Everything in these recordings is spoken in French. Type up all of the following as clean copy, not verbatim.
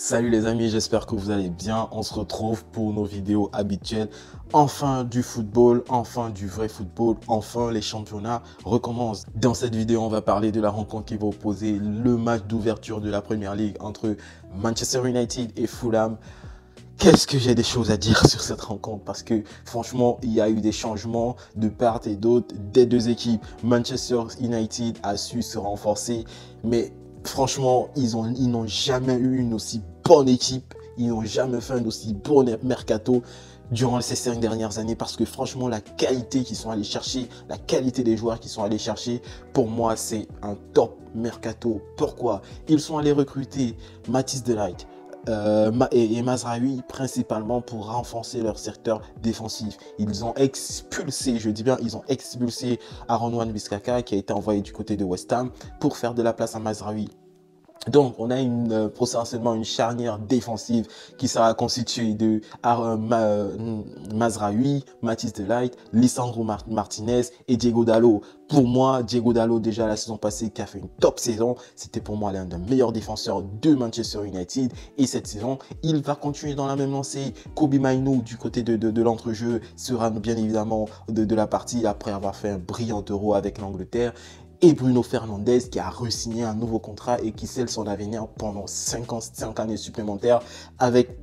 Salut les amis, j'espère que vous allez bien. On se retrouve pour nos vidéos habituelles. Enfin du football, enfin du vrai football, enfin les championnats recommencent. Dans cette vidéo, on va parler de la rencontre qui va opposer le match d'ouverture de la Premier League entre Manchester United et Fulham. Qu'est-ce que j'ai des choses à dire sur cette rencontre parce que franchement, il y a eu des changements de part et d'autre des deux équipes. Manchester United a su se renforcer, mais franchement, ils n'ont jamais eu une aussi bonne équipe. Ils n'ont jamais fait un aussi bon mercato durant ces 5 dernières années parce que franchement, la qualité qu'ils sont allés chercher, la qualité des joueurs qu'ils sont allés chercher, pour moi, c'est un top mercato. Pourquoi? Ils sont allés recruter Matthijs de Ligt et Mazraoui principalement pour renforcer leur secteur défensif. Ils ont expulsé, je dis bien, ils ont expulsé Aaron Wan-Bissaka qui a été envoyé du côté de West Ham pour faire de la place à Mazraoui. Donc, on a potentiellement une charnière défensive qui sera constituée de Mazraoui, Matthijs de Ligt, Lisandro Martinez et Diego Dalot. Pour moi, Diego Dalot, déjà la saison passée, qui a fait une top saison, c'était pour moi l'un des meilleurs défenseurs de Manchester United. Et cette saison, il va continuer dans la même lancée. Kobbie Mainoo, du côté de l'entrejeu, sera bien évidemment de la partie après avoir fait un brillant Euro avec l'Angleterre. Et Bruno Fernandes qui a re-signé un nouveau contrat et qui scelle son avenir pendant 5 années supplémentaires avec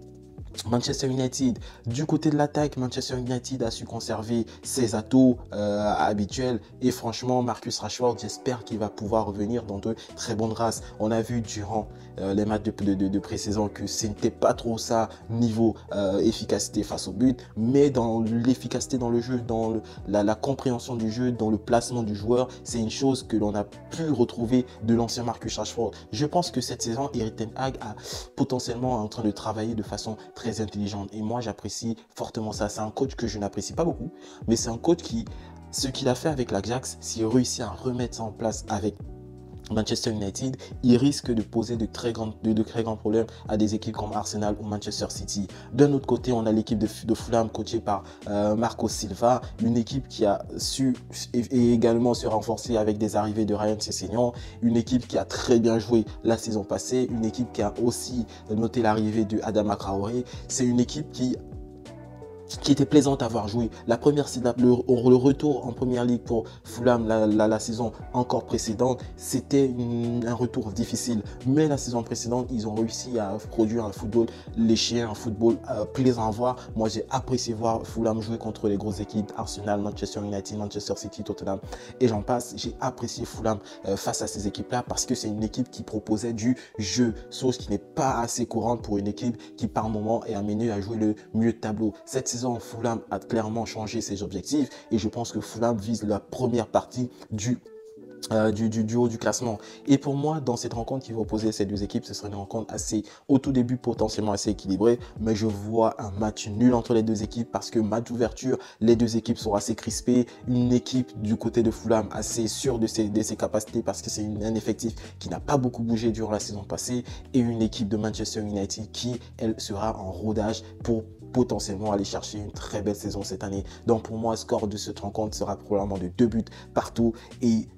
Manchester United. Du côté de l'attaque, Manchester United a su conserver ses atouts habituels et franchement, Marcus Rashford, j'espère qu'il va pouvoir revenir dans de très bonnes races. On a vu durant les matchs de pré-saison que ce n'était pas trop ça niveau efficacité face au but, mais dans l'efficacité dans le jeu, dans la compréhension du jeu, dans le placement du joueur, c'est une chose que l'on a pu retrouver de l'ancien Marcus Rashford. Je pense que cette saison, Erik ten Hag a potentiellement en train de travailler de façon très intelligente et moi j'apprécie fortement ça. C'est un coach que je n'apprécie pas beaucoup, mais c'est un coach qui, ce qu'il a fait avec l'Ajax, s'il réussit à remettre ça en place avec Manchester United, il risque de poser de très grands problèmes à des équipes comme Arsenal ou Manchester City. D'un autre côté, on a l'équipe de Fulham coachée par Marco Silva, une équipe qui a su et également se renforcer avec des arrivées de Ryan Sessegnon, une équipe qui a très bien joué la saison passée, une équipe qui a aussi noté l'arrivée de Adama Traoré. C'est une équipe qui était plaisante à voir jouer. La première, c'est le retour en première ligue pour Fulham la saison encore précédente. C'était un retour difficile. Mais la saison précédente, ils ont réussi à produire un football léché, un football plaisant à voir. Moi, j'ai apprécié voir Fulham jouer contre les grosses équipes, Arsenal, Manchester United, Manchester City, Tottenham et j'en passe. J'ai apprécié Fulham face à ces équipes-là parce que c'est une équipe qui proposait du jeu, chose qui n'est pas assez courante pour une équipe qui par moment est amenée à jouer le mieux de tableau. Cette saison, Fulham a clairement changé ses objectifs et je pense que Fulham vise la première partie du haut du classement. Et pour moi, dans cette rencontre qui va opposer ces deux équipes, ce sera une rencontre assez, au tout début, potentiellement assez équilibrée, mais je vois un match nul entre les deux équipes parce que match d'ouverture, les deux équipes sont assez crispées. Une équipe du côté de Fulham assez sûre de ses capacités parce que c'est un effectif qui n'a pas beaucoup bougé durant la saison passée et une équipe de Manchester United qui, elle, sera en rodage pour potentiellement aller chercher une très belle saison cette année. Donc pour moi, le score de cette rencontre sera probablement de 2 buts partout et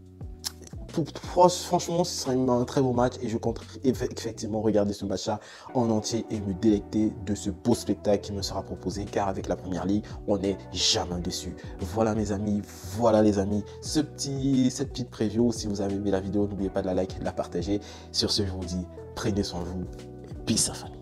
franchement, ce sera un très beau match et je compte effectivement regarder ce match-là en entier et me délecter de ce beau spectacle qui me sera proposé car avec la Première Ligue, on n'est jamais déçu. Voilà mes amis, voilà les amis, cette petite preview. Si vous avez aimé la vidéo, n'oubliez pas de la liker, de la partager. Sur ce, je vous dis, prenez soin de vous et peace à famille.